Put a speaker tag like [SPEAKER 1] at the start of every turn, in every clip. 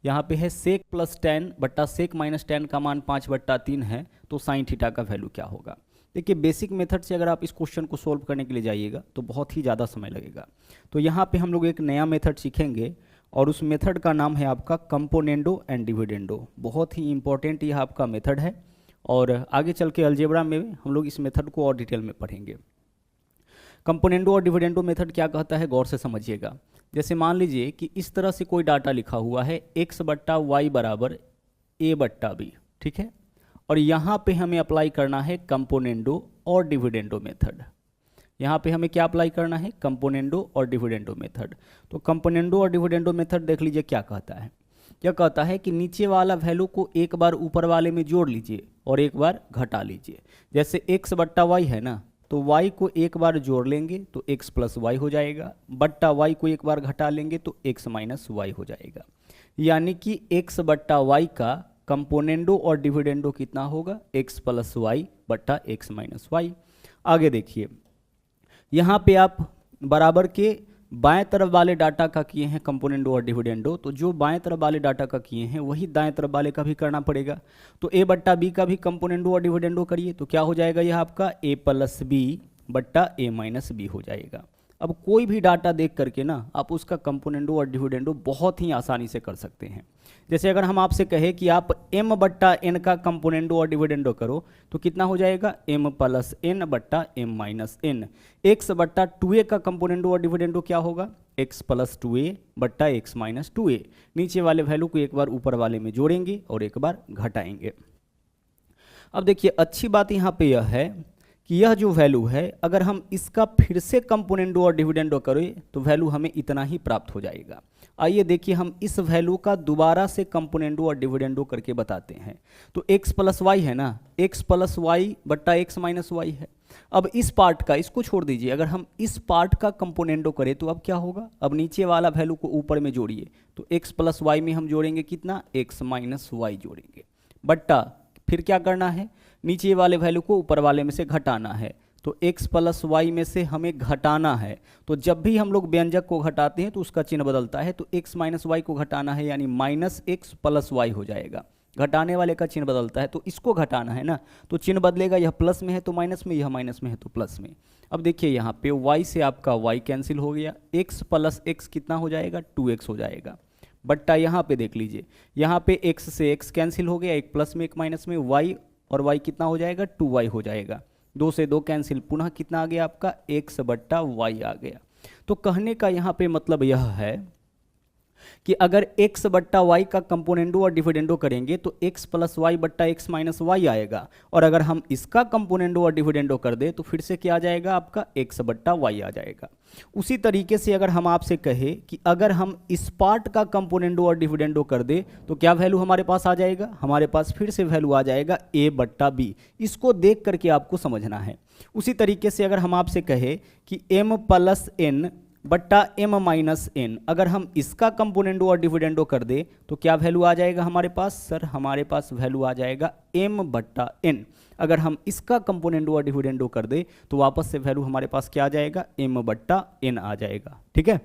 [SPEAKER 1] यहाँ पे है सेक प्लस टेन बट्टा सेक माइनस टेन का मान 5/3 है, तो साइन थीटा का वैल्यू क्या होगा। देखिए बेसिक मेथड से अगर आप इस क्वेश्चन को सोल्व करने के लिए जाइएगा तो बहुत ही ज़्यादा समय लगेगा। तो यहाँ पे हम लोग एक नया मेथड सीखेंगे और उस मेथड का नाम है आपका कंपोनेंडो एंड डिविडेंडो। बहुत ही इंपॉर्टेंट यह आपका मेथड है और आगे चल के अलजेब्रा में हम लोग इस मेथड को और डिटेल में पढ़ेंगे। कंपोनेंडो और डिविडेंडो मेथड क्या कहता है, गौर से समझिएगा। जैसे मान लीजिए कि इस तरह से कोई डाटा लिखा हुआ है x/y बराबर a/b, ठीक है, और यहाँ पे हमें अप्लाई करना है कंपोनेंडो और डिविडेंडो मेथड। यहाँ पे हमें क्या अप्लाई करना है, कंपोनेंडो और डिविडेंडो मेथड। तो कंपोनेंडो और डिविडेंडो मेथड देख लीजिए क्या कहता है। क्या कहता है कि नीचे वाला वैल्यू को एक बार ऊपर वाले में जोड़ लीजिए और एक बार घटा लीजिए। जैसे x/y है ना, तो y को एक बार जोड़ लेंगे तो x + y हो जाएगा, बट्टा y को एक बार घटा लेंगे तो x - y हो जाएगा। यानी कि x/y का कंपोनेंडो और डिविडेंडो कितना होगा, x + y बट्टा x - y। आगे देखिए, यहाँ पे आप बराबर के बाएं तरफ वाले डाटा का किए हैं कंपोनेंडो और डिविडेंडो, तो जो बाएं तरफ वाले डाटा का किए हैं वही दाएं तरफ वाले का भी करना पड़ेगा। तो a/b का भी कंपोनेंडो और डिविडेंडो करिए तो क्या हो जाएगा, यह आपका a + b बट्टा a - b हो जाएगा। अब कोई भी डाटा देख करके ना आप उसका कंपोनेंडो और डिविडेंडो बहुत ही आसानी से कर सकते हैं। जैसे अगर हम आपसे कहें कि आप m/n का कंपोनेंडो और डिविडेंडो करो तो कितना हो जाएगा, m + n बट्टा m - n। x/2a का कंपोनेंडो और डिविडेंडो क्या होगा, x + 2a बट्टा x - 2a। नीचे वाले वैल्यू को एक बार ऊपर वाले में जोड़ेंगे और एक बार घटाएंगे। अब देखिए अच्छी बात यहाँ पे यह है कि यह जो वैल्यू है अगर हम इसका फिर से कंपोनेंडो और डिविडेंडो करें तो वैल्यू हमें इतना ही प्राप्त हो जाएगा। आइए देखिए हम इस वैल्यू का दोबारा से कंपोनेंडो और डिविडेंडो करके बताते हैं। तो x + y है ना, x + y बट्टा x - y है। अब इस पार्ट का, इसको छोड़ दीजिए, अगर हम इस पार्ट का कंपोनेंडो करें तो अब क्या होगा, अब नीचे वाला वैल्यू को ऊपर में जोड़िए तो x + y में हम जोड़ेंगे कितना, x - y जोड़ेंगे, बट्टा फिर क्या करना है, नीचे वाले वैल्यू को ऊपर वाले में से घटाना है। तो x + y में से हमें घटाना है। तो जब भी हम लोग व्यंजक को घटाते हैं तो उसका चिन्ह बदलता है, तो x - y को घटाना है यानी -x + y हो जाएगा। घटाने वाले का चिन्ह बदलता है तो इसको घटाना है ना, तो चिन्ह बदलेगा, यह प्लस में है तो माइनस में, यह माइनस में है तो प्लस में। अब देखिए यहाँ पे y से आपका y कैंसिल हो गया, x + x कितना हो जाएगा, 2x हो जाएगा, बट्टा यहाँ पे देख लीजिए, यहाँ पे x से x कैंसिल हो गया, एक प्लस में एक माइनस में, y और y कितना हो जाएगा, 2y हो जाएगा, 2 से 2 कैंसिल, पुनः कितना आ गया आपका, x/y आ गया। तो कहने का यहाँ पे मतलब यह है कि अगर x/y का कंपोनेंडो और डिविडेंडो करेंगे तो x + y बट्टा x - y आएगा, और अगर हम इसका कंपोनेंडो और डिविडेंडो कर दे तो फिर से क्या आ जाएगा आपका, x/y आ जाएगा। उसी तरीके से अगर हम आपसे कहे कि अगर हम इस पार्ट का कंपोनेंडो और डिविडेंडो कर दे तो क्या वैल्यू हमारे पास आ जाएगा, हमारे पास फिर से वैल्यू आ जाएगा a/b। इसको देख करके आपको समझना है। उसी तरीके से अगर हम आपसे कहे कि m + n बट्टा m - n, अगर हम इसका कंपोनेंडो और डिविडेंडो कर दे तो क्या वैल्यू आ जाएगा हमारे पास, सर हमारे पास वैल्यू आ जाएगा m/n। अगर हम इसका कंपोनेंडो और डिविडेंडो कर दे तो वापस से वैल्यू हमारे पास क्या आ जाएगा, m/n आ जाएगा। ठीक है,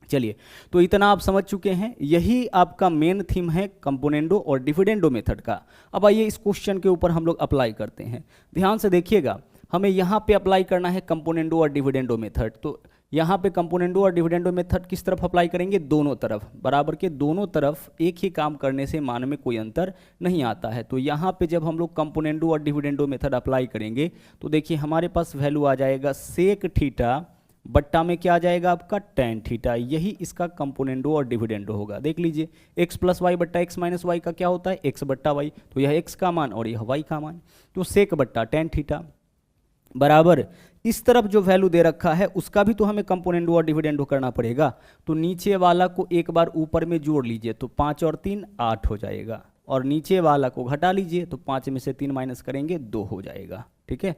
[SPEAKER 1] चलिए तो इतना आप समझ चुके हैं, यही आपका मेन थीम है कंपोनेंडो और डिविडेंडो मेथड का। अब आइए इस क्वेश्चन के ऊपर हम लोग अप्लाई करते हैं। ध्यान से देखिएगा, हमें यहाँ पे अप्लाई करना है कंपोनेंडो और डिविडेंडो मेथड। तो यहाँ पे कंपोनेंडो और डिविडेंडो मेथड किस तरफ अप्लाई करेंगे, दोनों तरफ, बराबर के दोनों तरफ एक ही काम करने से मान में कोई अंतर नहीं आता है। तो यहाँ पे जब हम लोग कंपोनेंडो और डिविडेंडो मेथड अप्लाई करेंगे तो देखिए हमारे पास वैल्यू आ जाएगा सेक थीटा बट्टा में क्या आ जाएगा आपका, टेन थीटा। यही इसका कंपोनेंडो और डिविडेंडो होगा। देख लीजिए x + y बट्टा x - y का क्या होता है, x/y, तो यह x का मान और यह y का मान, तो सेक बट्टा टेन थीटा बराबर इस तरफ जो वैल्यू दे रखा है उसका भी तो हमें कंपोनेंडो और डिविडेंडो करना पड़ेगा। तो नीचे वाला को एक बार ऊपर में जोड़ लीजिए तो 5 और 3 8 हो जाएगा, और नीचे वाला को घटा लीजिए तो 5 में से 3 माइनस करेंगे 2 हो जाएगा। ठीक है,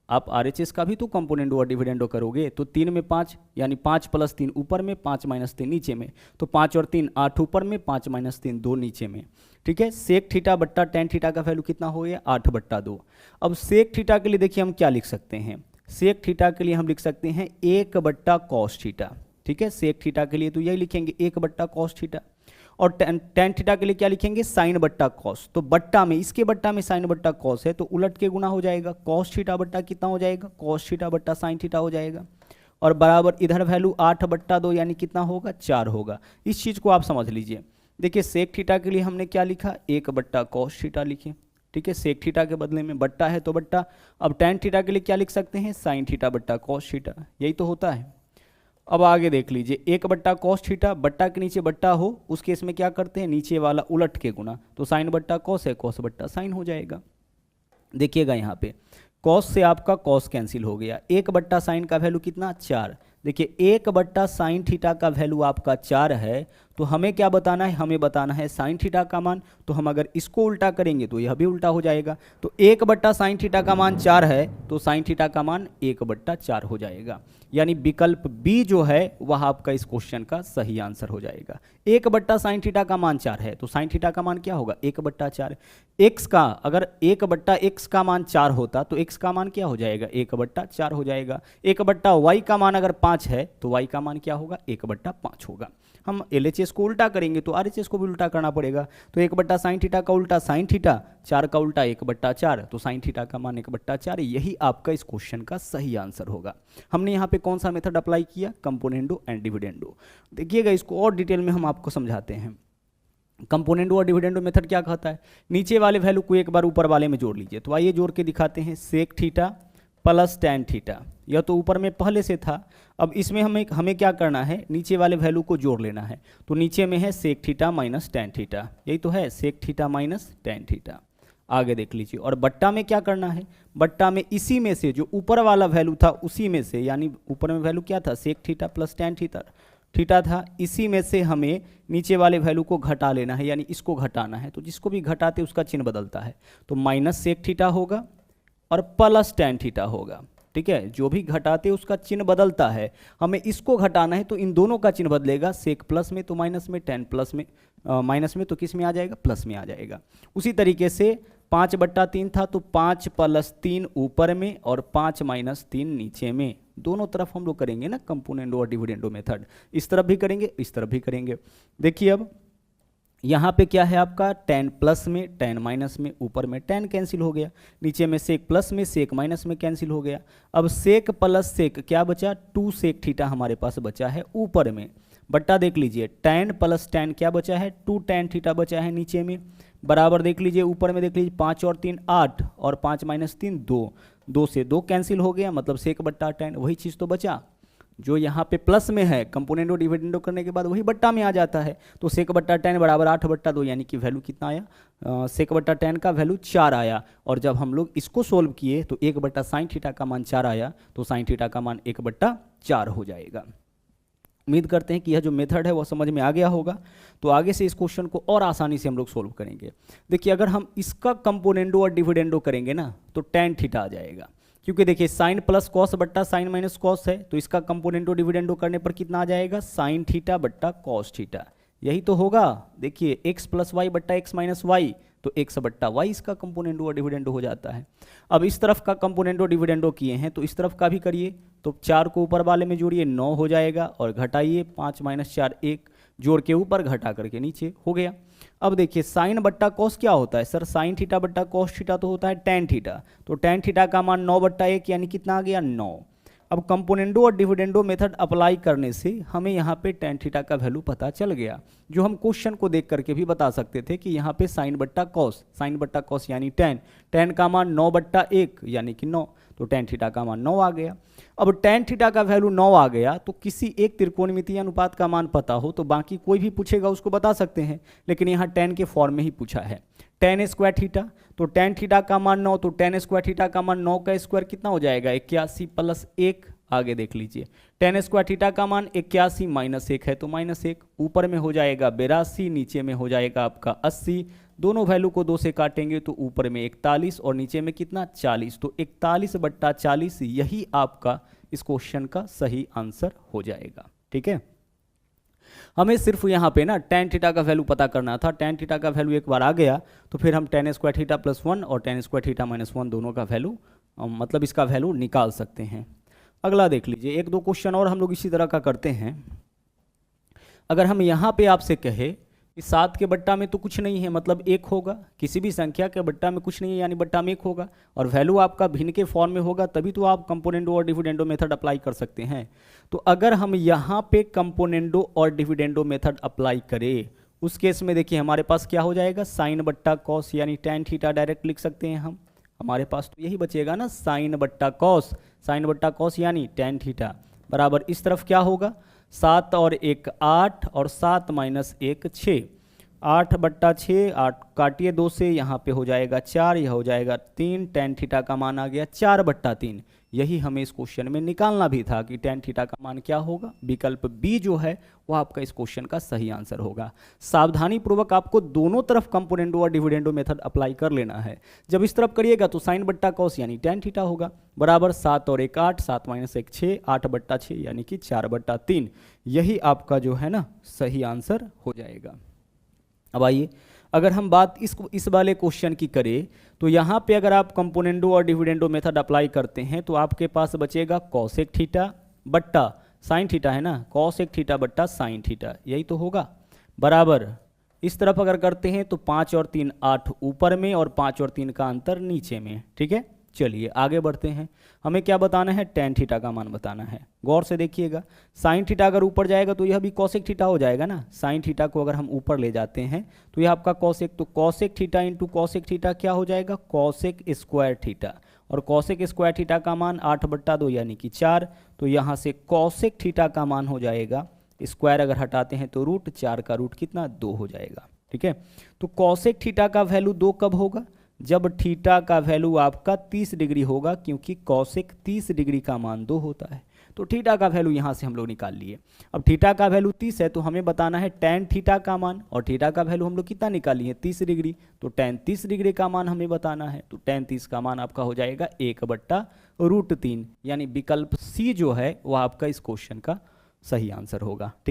[SPEAKER 1] आप RHS का भी तो कंपोनेंडो और डिविडेंडो करोगे तो 3 में 5 यानी 5 + 3 ऊपर में, 5 - 3 नीचे में, तो 5 और 3 8 ऊपर में, 5 - 3 2 नीचे में। ठीक है, सेक थीटा बट्टा टेन थीटा का वैल्यू कितना हो गया, 8/2। अब सेक थीटा के लिए देखिए हम क्या लिख सकते हैं, सेक थीटा के लिए हम लिख सकते हैं 1/cos थीटा। ठीक है, सेक थीटा के लिए तो यही लिखेंगे 1/cos थीटा। और टेन थीटा के लिए क्या लिखेंगे, साइन बट्टा कॉस। तो बट्टा में, इसके बट्टा में साइन बट्टा कॉस है तो उलट के गुना हो जाएगा, कॉस थीटा बट्टा कितना हो जाएगा, कॉस थीटा बट्टा साइन थीटा हो जाएगा। और बराबर इधर वैल्यू 8/2 यानी कितना होगा, 4 होगा। इस चीज़ को आप समझ लीजिए। देखिए सेक थीटा के लिए हमने क्या लिखा, 1/cos थीटा लिखे, ठीक है, सेक थीटा के बदले में बट्टा है तो बट्टा। अब टेन थीटा के लिए क्या लिख सकते हैं, साइन थीटा बट्टा कॉस थीटा, यही तो होता है। अब आगे देख लीजिए, 1/cos थीटा, बट्टा के नीचे बट्टा हो उस केस में क्या करते हैं, नीचे वाला उलट के गुना, तो साइन बट्टा कॉस है, कॉस बट्टा साइन हो जाएगा। देखिएगा यहाँ पे कॉस से आपका कॉस कैंसिल हो गया, 1/sin का वैल्यू कितना, 4। देखिए 1/sin थीटा का वैल्यू आपका 4 है, तो हमें क्या बताना है, हमें बताना है साइन थीटा का मान। तो हम अगर इसको उल्टा करेंगे तो यह भी उल्टा हो जाएगा। तो 1/sin थीटा का मान 4 है तो साइन थीटा का मान 1/4 हो जाएगा। यानी विकल्प बी जो है वह आपका इस क्वेश्चन का सही आंसर हो जाएगा। 1/sin थीटा का मान 4 है तो साइन थीटा का मान क्या होगा, 1/4। एक्स का, अगर 1/x का मान 4 होता तो x का मान क्या हो जाएगा, 1/4 हो जाएगा। 1/y का मान अगर 5 है तो y का मान क्या होगा, 1/5 होगा। हम LHS को उल्टा करेंगे तो RHS को भी उल्टा करना पड़ेगा। तो 1/sin थीटा का उल्टा साइन थीटा, 4 का उल्टा 1/4, तो साइन थीटा का मान 1/4। यही आपका इस क्वेश्चन का सही आंसर होगा। हमने यहाँ पे कौन सा मेथड अप्लाई किया, कंपोनेंडो एंड डिविडेंडो। देखिएगा इसको और डिटेल में हम आपको समझाते हैं। कंपोनेंडो और डिविडेंडो मेथड क्या कहता है, नीचे वाले वैल्यू को एक बार ऊपर वाले में जोड़ लीजिए। तो आइए जोड़ के दिखाते हैं, sec theta plus ten theta, यह तो ऊपर में पहले से था। अब इसमें हमें क्या करना है, नीचे वाले वैल्यू को जोड़ लेना है। तो नीचे में है sec theta minus ten theta, यही तो है, sec theta minus ten theta. आगे देख लीजिए, और बट्टा में क्या करना है, बट्टा में इसी में से जो ऊपर वाला वैल्यू था उसी में से, यानी ऊपर में वैल्यू क्या था, sec theta plus ten theta था, इसी में से हमें नीचे वाले वैल्यू को घटा लेना है, यानी इसको घटाना है। तो जिसको भी घटाते उसका चिन्ह बदलता है, तो माइनस सेक थीटा होगा और प्लस टेन थीटा होगा, ठीक है। जो भी घटाते उसका चिन्ह बदलता है, हमें इसको घटाना है तो इन दोनों का चिन्ह बदलेगा, सेक प्लस में तो माइनस में, टेन प्लस में माइनस में तो किस में आ जाएगा, प्लस में आ जाएगा। उसी तरीके से 5/3 था तो 5 + 3 ऊपर में और 5 - 3 नीचे में, दोनों तरफ हम लोग करेंगे ना कंपोनेंडो और डिविडेंडो मेथड, इस तरफ भी करेंगे इस तरफ भी करेंगे। देखिए अब यहाँ पे क्या है आपका, टेन प्लस में टेन माइनस में, ऊपर में टेन कैंसिल हो गया, नीचे में सेक प्लस में सेक माइनस में कैंसिल हो गया। अब सेक प्लस सेक क्या बचा, 2 सेक थीटा हमारे पास बचा है ऊपर में। बट्टा देख लीजिए, टेन प्लस टेन क्या बचा है, 2 tan थीटा बचा है नीचे में। बराबर देख लीजिए ऊपर में, देख लीजिए 5 और 3 8 और 5 - 3 2, 2 से 2 कैंसिल हो गया, मतलब sec/tan, वही चीज़ तो बचा जो यहाँ पे प्लस में है। कंपोनेंडो डिविडेंडो करने के बाद वही बट्टा में आ जाता है, तो sec/tan बराबर 8/2, यानी कि वैल्यू कितना आया, sec/tan का वैल्यू 4 आया। और जब हम लोग इसको सोल्व किए तो 1/sin थीटा का मान 4 आया, तो sin थीटा का मान 1/4 हो जाएगा। उम्मीद करते हैं कि यह जो मेथड है वो समझ में आ गया होगा। तो आगे से इस क्वेश्चन को और आसानी से हम लोग सोल्व करेंगे। देखिए अगर हम इसका कंपोनेंडो और डिविडेंडो करेंगे ना तो tan थीटा आ जाएगा, क्योंकि देखिए साइन प्लस कॉस बट्टा साइन माइनस कॉस है, तो इसका कंपोनेंडो डिविडेंडो करने पर कितना आ जाएगा, साइन थीटा बट्टा कॉस थीटा, यही तो होगा। देखिए x + y बट्टा x - y, तो x/y इसका कंपोनेंडो और डिविडेंडो हो जाता है। अब इस तरफ का कंपोनेंडो डिविडेंडो किए हैं तो इस तरफ का भी करिए, तो 4 को ऊपर वाले में जोड़िए 9 हो जाएगा, और घटाइए 5 - 4 1, जोड़ के ऊपर घटा करके नीचे हो गया। अब देखिए साइन बट्टा कॉस क्या होता है, सर साइन थीटा बट्टा कॉस थीटा तो होता है टेन थीटा, तो टेन थीटा का मान 9/1, यानी कितना आ गया, 9। अब कंपोनेंडो और डिविडेंडो मेथड अप्लाई करने से हमें यहाँ पे टेन थीटा का वैल्यू पता चल गया, जो हम क्वेश्चन को देख करके भी बता सकते थे कि यहाँ पे साइन बट्टा कॉस यानी टेन का मान 9/1 यानी कि 9, तो टेन थीटा का मान 9 आ गया। अब टेन थीटा का वैल्यू 9 आ गया तो किसी एक त्रिकोणमितीय अनुपात का मान पता हो तो बाकी कोई भी पूछेगा उसको बता सकते हैं, लेकिन यहाँ टेन के फॉर्म में ही पूछा है। टेन स्क्वायर थीटा, तो टेन थीटा का मान 9, तो टेन स्क्वायर थीटा का मान 9 का स्क्वायर कितना हो जाएगा, 81 + 1। आगे देख लीजिए, टेन स्क्वायर थीटा का मान 81 - 1 है तो -1, ऊपर में हो जाएगा 82, नीचे में हो जाएगा आपका 80, दोनों वैल्यू को 2 से काटेंगे तो ऊपर में 41 और नीचे में कितना 40, तो 41/40 यही आपका इस क्वेश्चन का सही आंसर हो जाएगा। ठीक है, हमें सिर्फ यहाँ पे ना टेन थीटा का वैल्यू पता करना था। टेन थीटा का वैल्यू एक बार आ गया तो फिर हम टेन स्क्वायर थीटा +1 और टेन स्क्वायर थीटा -1 दोनों का वैल्यू मतलब इसका वैल्यू निकाल सकते हैं। अगला देख लीजिए, 1-2 क्वेश्चन और हम लोग इसी तरह का करते हैं। अगर हम यहाँ पे आपसे कहे 7 के बट्टा में तो कुछ नहीं है, मतलब 1 होगा। किसी भी संख्या के बट्टा में कुछ नहीं है, यानी बट्टा में 1 होगा, और वैल्यू आपका भिन्न के फॉर्म में होगा, तभी तो आप कंपोनेंडो और डिविडेंडो मेथड अप्लाई कर सकते हैं। तो अगर हम यहाँ पे कंपोनेंडो और डिविडेंडो मेथड अप्लाई करें, उस केस में देखिए हमारे पास क्या हो जाएगा, साइन बट्टा कॉस यानी tan थीटा डायरेक्ट लिख सकते हैं हम। हमारे पास तो यही बचेगा ना, साइन बट्टा कॉस यानी tan थीटा बराबर इस तरफ क्या होगा, 7 और 1 8 और 7 माइनस 1 6, 8 बट्टा 6, 8 काटिए 2 से, यहाँ पे हो जाएगा 4, यह हो जाएगा 3, tan थीटा का मान आ गया 4 बट्टा 3। यही हमें इस क्वेश्चन में निकालना भी था कि tan थीटा का मान क्या होगा। विकल्प बी जो है वह आपका इस क्वेश्चन का सही आंसर होगा। सावधानी पूर्वक आपको दोनों तरफ कंपोनेंडो और डिविडेंडो मेथड अप्लाई कर लेना है। जब इस तरफ करिएगा तो साइन बट्टा कॉस यानी tan थीटा होगा बराबर 7 और 1 8, 7 माइनस 1 6, 8 बट्टा 6 यानी कि 4 बट्टा 3। यही आपका जो है ना सही आंसर हो जाएगा। अब आइए अगर हम बात इस वाले क्वेश्चन की करें, तो यहाँ पे अगर आप कंपोनेंडो और डिविडेंडो मेथड अप्लाई करते हैं तो आपके पास बचेगा कॉसेक थीटा बट्टा साइन थीटा, है ना, कॉसेक थीटा बट्टा साइन थीटा, यही तो होगा बराबर। इस तरफ अगर करते हैं तो 5 और 3 8 ऊपर में और 5 और 3 का अंतर नीचे में। ठीक है, चलिए आगे बढ़ते हैं। हमें क्या बताना है, tan थीटा का मान बताना है। गौर से देखिएगा, साइन थीटा अगर ऊपर जाएगा तो यह भी कॉसेक थीटा हो जाएगा ना। साइन थीटा को अगर हम ऊपर ले जाते हैं तो यह आपका कॉसेक, तो cosec theta into cosec theta क्या हो जाएगा, कॉसेक स्क्वायर थीटा, और कॉसेक स्क्वायर थीटा का मान 8 बट्टा 2 यानी कि 4। तो यहाँ से कॉसेक थीटा का मान हो जाएगा, स्क्वायर अगर हटाते हैं तो रूट 4 का रूट कितना 2 हो जाएगा। ठीक है, तो कॉसेक थीटा का वैल्यू 2 कब होगा, जब थीटा का वैल्यू आपका 30 डिग्री होगा, क्योंकि कॉसेक 30 डिग्री का मान 2 होता है। तो थीटा का वैल्यू यहाँ से हम लोग निकाल लिए। अब थीटा का वैल्यू 30 है तो हमें बताना है tan थीटा का मान, और थीटा का वैल्यू हम लोग कितना निकाली है 30 डिग्री, तो tan 30 डिग्री का मान हमें बताना है। तो tan 30 का मान आपका हो जाएगा 1 बट्टा रूट 3, यानी विकल्प सी जो है वह आपका इस क्वेश्चन का सही आंसर होगा। ठीक।